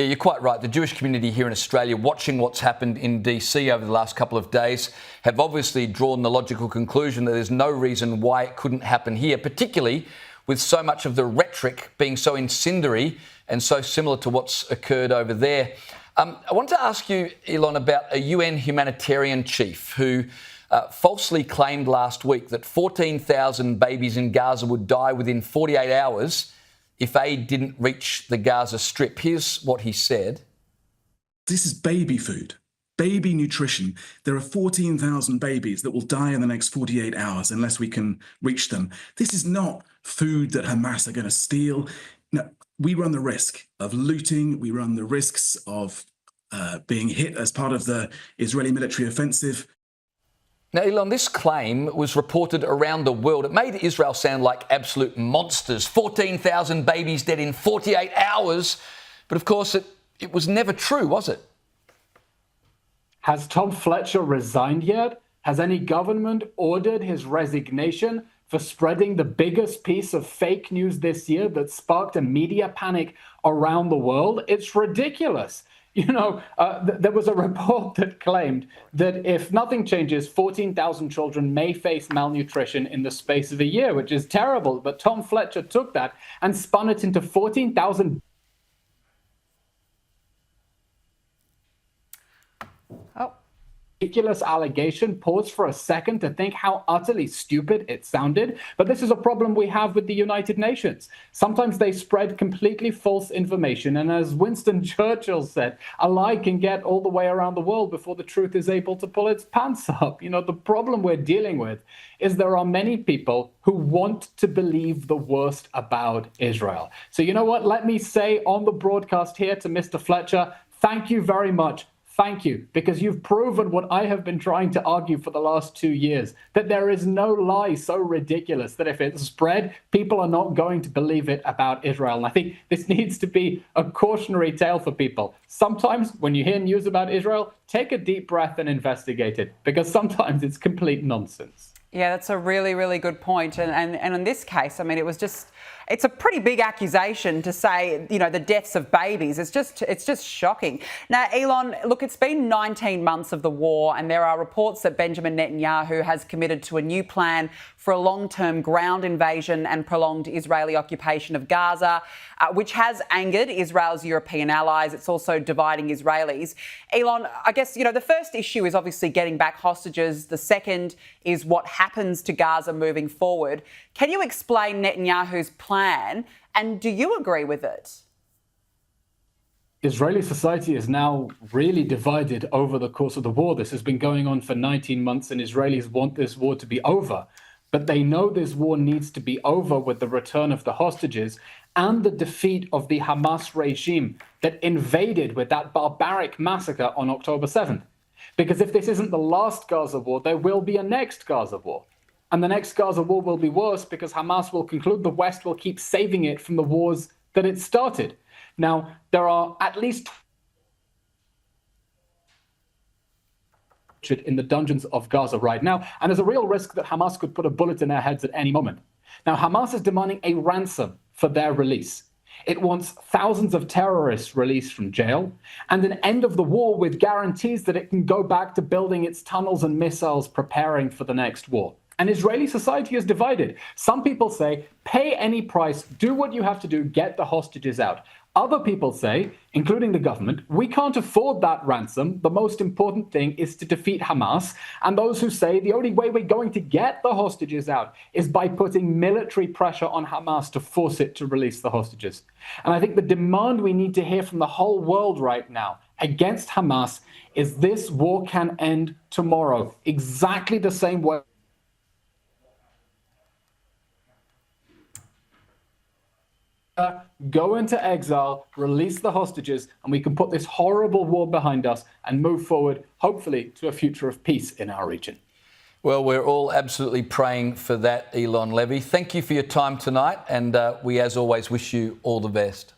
Yeah, you're quite right. The Jewish community here in Australia, watching what's happened in DC over the last couple of days, have obviously drawn the logical conclusion that there's no reason why it couldn't happen here, particularly with so much of the rhetoric being so incendiary and so similar to what's occurred over there. I wanted to ask you, Eylon, about a UN Humanitarian Chief who falsely claimed last week that 14,000 babies in Gaza would die within 48 hours if aid didn't reach the Gaza Strip. Here's what he said. This is baby food, baby nutrition. There are 14,000 babies that will die in the next 48 hours unless we can reach them. This is not food that Hamas are going to steal. No, we run the risk of looting. We run the risks of being hit as part of the Israeli military offensive. Now, Eylon, this claim was reported around the world. It made Israel sound like absolute monsters. 14,000 babies dead in 48 hours. But of course, it was never true, was it? Has Tom Fletcher resigned yet? Has any government ordered his resignation for spreading the biggest piece of fake news this year that sparked a media panic around the world? It's ridiculous. You know, there was a report that claimed that if nothing changes, 14,000 children may face malnutrition in the space of a year, which is terrible. But Tom Fletcher took that and spun it into 14,000. Ridiculous allegation. Pause for a second to think how utterly stupid it sounded. But this is a problem we have with the United Nations. Sometimes they spread completely false information. And as Winston Churchill said, a lie can get all the way around the world before the truth is able to pull its pants up. You know, the problem we're dealing with is there are many people who want to believe the worst about Israel. So you know what? Let me say on the broadcast here to Mr. Fletcher, thank you very much. Thank you, because you've proven what I have been trying to argue for the last 2 years, that there is no lie so ridiculous that if it's spread, people are not going to believe it about Israel. And I think this needs to be a cautionary tale for people. Sometimes when you hear news about Israel, take a deep breath and investigate it, because sometimes it's complete nonsense. Yeah, that's a really, really good point. And in this case, I mean, it's a pretty big accusation to say, you know, the deaths of babies. It's just shocking. Now, Eylon, look, it's been 19 months of the war, and there are reports that Benjamin Netanyahu has committed to a new plan for a long-term ground invasion and prolonged Israeli occupation of Gaza, which has angered Israel's European allies. It's also dividing Israelis. Eylon, I guess, you know, the first issue is obviously getting back hostages. The second is what happens to Gaza moving forward. Can you explain Netanyahu's plan, and do you agree with it? Israeli society is now really divided over the course of the war. This has been going on for 19 months, and Israelis want this war to be over. But they know this war needs to be over with the return of the hostages and the defeat of the Hamas regime that invaded with that barbaric massacre on October 7th. Because if this isn't the last Gaza war, there will be a next Gaza war. And the next Gaza war will be worse because Hamas will conclude the West will keep saving it from the wars that it started. Now, there are at least in the dungeons of Gaza right now, and there's a real risk that Hamas could put a bullet in their heads at any moment. Now, Hamas is demanding a ransom for their release. It wants thousands of terrorists released from jail and an end of the war with guarantees that it can go back to building its tunnels and missiles, preparing for the next war. And Israeli society is divided. Some people say, pay any price, do what you have to do, get the hostages out. Other people say, including the government, we can't afford that ransom. The most important thing is to defeat Hamas. And those who say the only way we're going to get the hostages out is by putting military pressure on Hamas to force it to release the hostages. And I think the demand we need to hear from the whole world right now against Hamas is this war can end tomorrow, exactly the same way. Go into exile, release the hostages, and we can put this horrible war behind us and move forward, hopefully, to a future of peace in our region. Well, we're all absolutely praying for that, Eylon Levy. Thank you for your time tonight, and we, as always, wish you all the best.